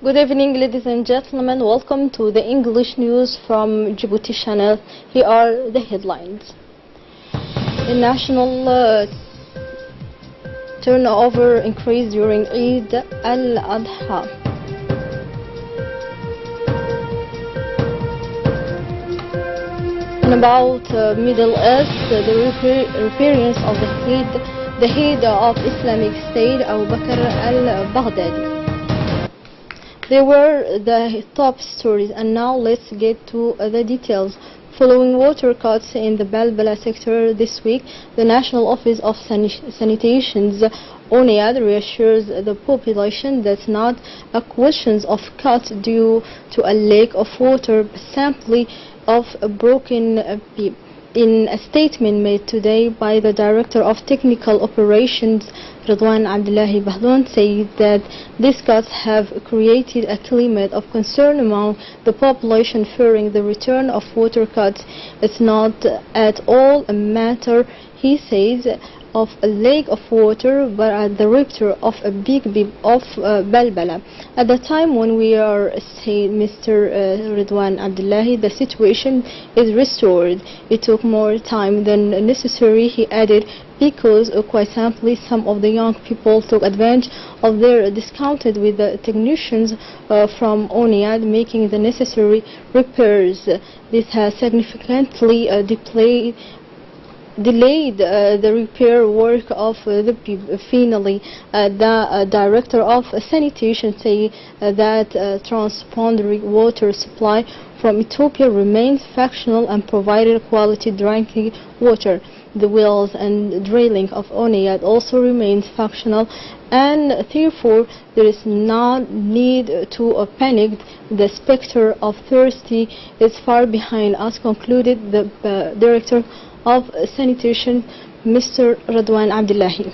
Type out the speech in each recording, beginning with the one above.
Good evening, ladies and gentlemen. Welcome to the English news from Djibouti channel. Here are the headlines. The national turnover increased during Eid al-Adha. And about Middle East, the appearance of the head of Islamic State, Abu Bakr al-Baghdadi. They were the top stories, and now let's get to the details. Following water cuts in the Balbala sector this week, the National Office of Sanitation's ONIAD reassures the population that not a question of cut due to a lack of water, but simply of a broken pipe. In a statement made today by the Director of Technical Operations, Ridwan Abdullahi Bahlon, said that these cuts have created a climate of concern among the population fearing the return of water cuts. It's not at all a matter, he says, of a lack of water, but at the rupture of a big bib of Balbala. At the time when we are saying Mr. Ridwan Abdullahi, the situation is restored. It took more time than necessary, he added, because quite simply some of the young people took advantage of their discounted with the technicians from ONIAD making the necessary repairs. This has significantly delayed the repair work of the PIB. Finally, the Director of Sanitation said that transboundary water supply from Ethiopia remains functional and provided quality drinking water. The wells and drilling of ONIAD also remains functional, and therefore there is no need to panic. The specter of thirsty is far behind us, concluded the Director of Sanitation, Mr. Ridwan Abdullahi.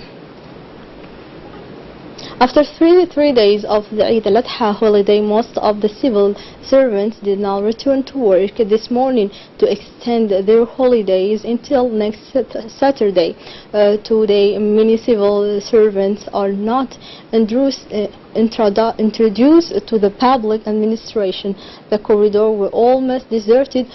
After three days of the Eid al-Adha holiday, most of the civil servants did not return to work this morning to extend their holidays until next Saturday. Today, many civil servants are not introduced to the public administration. The corridor were almost deserted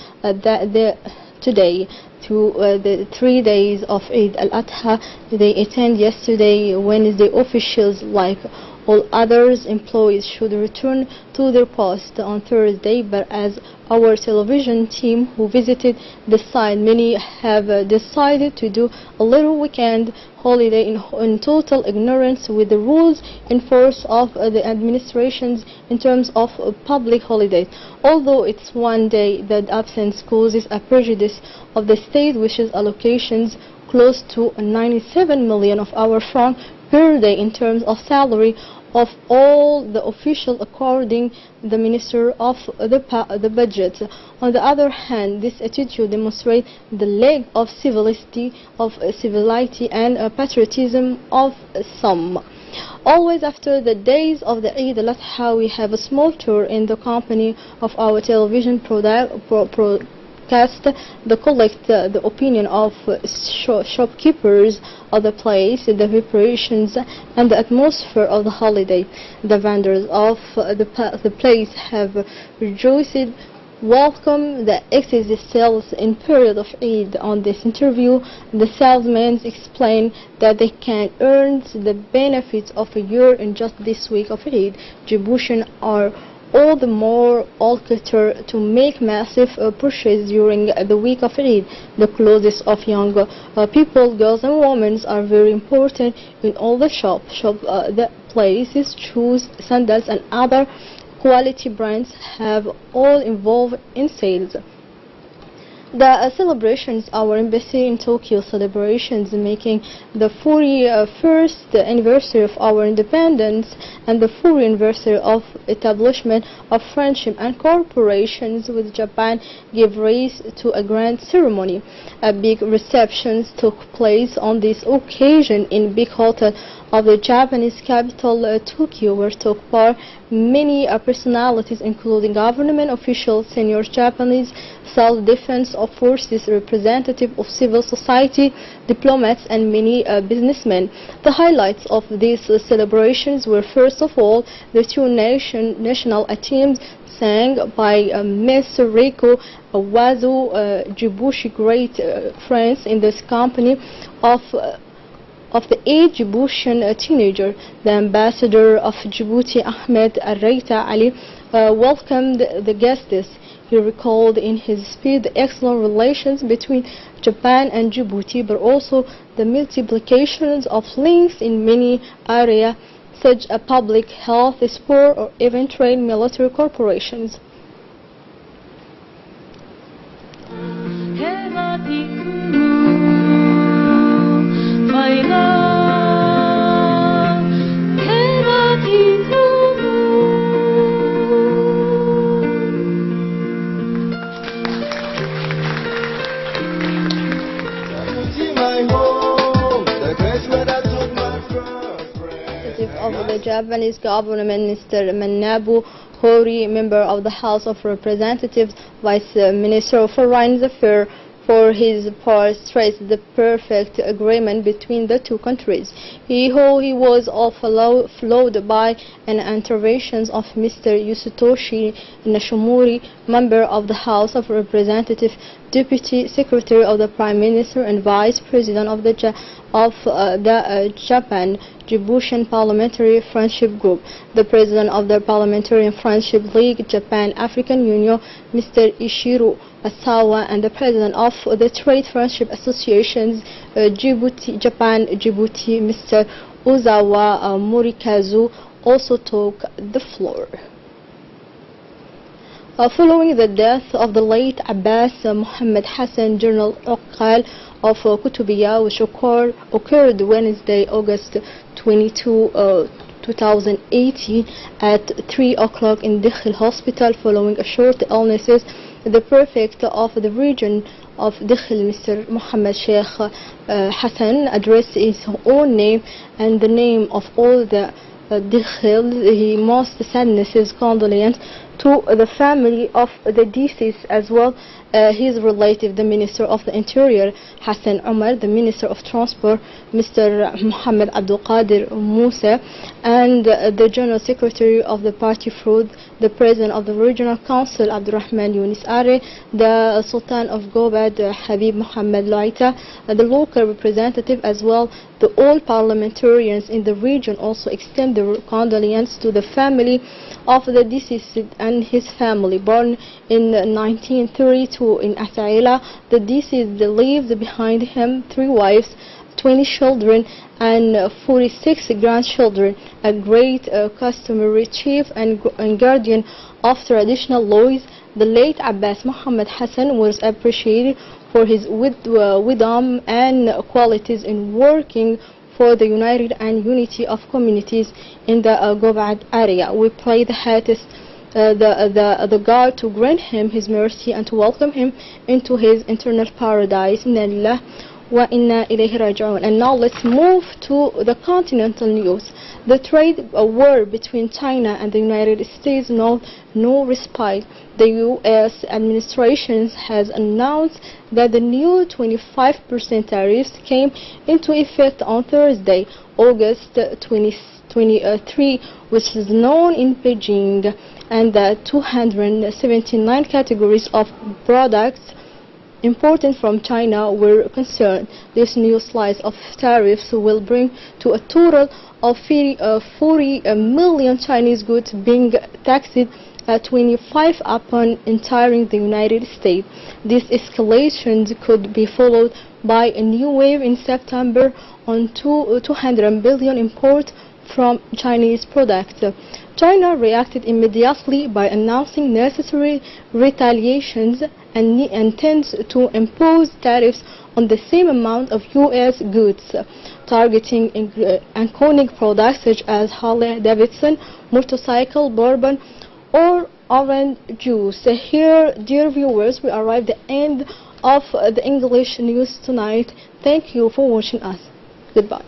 today. To the 3 days of Eid al-Adha, they attend yesterday, Wednesday. Officials, like all others employees, should return to their post on Thursday, but as our television team who visited the site, many have decided to do a little weekend holiday in total ignorance with the rules in force of the administrations in terms of public holidays. Although it's one day, that absence causes a prejudice of the state, which is allocations close to 97 million of our francs per day in terms of salary of all the officials, according the Minister of the Budget. On the other hand, this attitude demonstrates the lack of civility and patriotism of some. Always after the days of the Eid al-Adha, we have a small tour in the company of our television to collect the opinion of shopkeepers of the place, the preparations and the atmosphere of the holiday. The vendors of the place have rejoiced welcome the excessive sales in period of Eid. On this interview, the salesmen explain that they can earn the benefits of a year in just this week of Eid. Djiboutians are all the more eager to make massive purchases during the week of Eid. The clothes of young people, girls and women, are very important in all the shops. The places, shoes, sandals and other quality brands have all involved in sales. The celebrations, our embassy in Tokyo celebrations, making the 41st anniversary of our independence and the 40th anniversary of establishment of friendship and corporations with Japan, gave rise to a grand ceremony. A big reception took place on this occasion in big hotel of the Japanese capital, Tokyo, where took part many personalities, including government officials, senior Japanese self-defense of forces, representatives of civil society, diplomats, and many businessmen. The highlights of these celebrations were, first of all, the two national anthems sang by Miss Rico Wazo Djibouti, great friends in this company of the 8 Djiboutian teenager. The ambassador of Djibouti, Ahmed Al-Reita Ali, welcomed the guests. He recalled in his speech the excellent relations between Japan and Djibouti, but also the multiplications of links in many areas, such as public health, sport, or even trade military corporations. Of the Japanese government, Mr. Manabu Hori, member of the House of Representatives, Vice Minister of Foreign Affairs, for his part stressed the perfect agreement between the two countries. He was followed by an intervention of Mr. Yasutoshi Nishimori, member of the House of Representatives, Deputy Secretary of the Prime Minister and Vice President of the Japan Djiboutian Parliamentary Friendship Group, the President of the Parliamentary Friendship League Japan-African Union, Mr. Ishiro Asawa, and the President of the Trade Friendship Associations Japan-Djibouti, Mr. Ozawa Morikazu, also took the floor. Following the death of the late Abbas Muhammad Hassan, General Uqal of Kutubiyya, which occurred Wednesday, August 22, 2018 at 3 o'clock in Dikhil Hospital following a short illness, the prefect of the region of Dikhil, Mr. Muhammad Sheikh Hassan, addressed his own name and the name of all the Dikhil. He most sadness his condolences to the family of the deceased, as well his relative, the Minister of the Interior Hassan Omar, the Minister of Transport Mr. Muhammad Abdul Qadir Musa, and the General Secretary of the Party Fruit, the President of the Regional Council Abdurrahman Yunis Are, the Sultan of Gobad Habib Muhammad Laita, the local representative, as well the all parliamentarians in the region also extend their condolences to the family of the deceased and his family. Born in 1932 in Asaila, the deceased leaves behind him 3 wives, 20 children, and 46 grandchildren. A great customary chief and guardian of traditional laws, the late Abbas Muhammad Hassan was appreciated for his wisdom and qualities in working for the united and unity of communities in the Gobad area. We pray the highest the God to grant him his mercy and to welcome him into his eternal paradise. Inna lillahi wa inna ilayhi raji'un. And now let's move to the continental news. The trade war between China and the United States knows no respite. The U.S. administration has announced that the new 25% tariffs came into effect on Thursday, August 2023, which is known in Beijing, and that 279 categories of products imported from China were concerned. This new slice of tariffs will bring to a total of 40 million Chinese goods being taxed at 25 upon entering the United States. This escalation could be followed by a new wave in September on 200 billion imports from Chinese products. China reacted immediately by announcing necessary retaliations and intends to impose tariffs on the same amount of U.S. goods, targeting iconic products such as Harley-Davidson, motorcycle, bourbon, or orange juice. Here, dear viewers, we arrived at the end of the English news tonight. Thank you for watching us. Goodbye.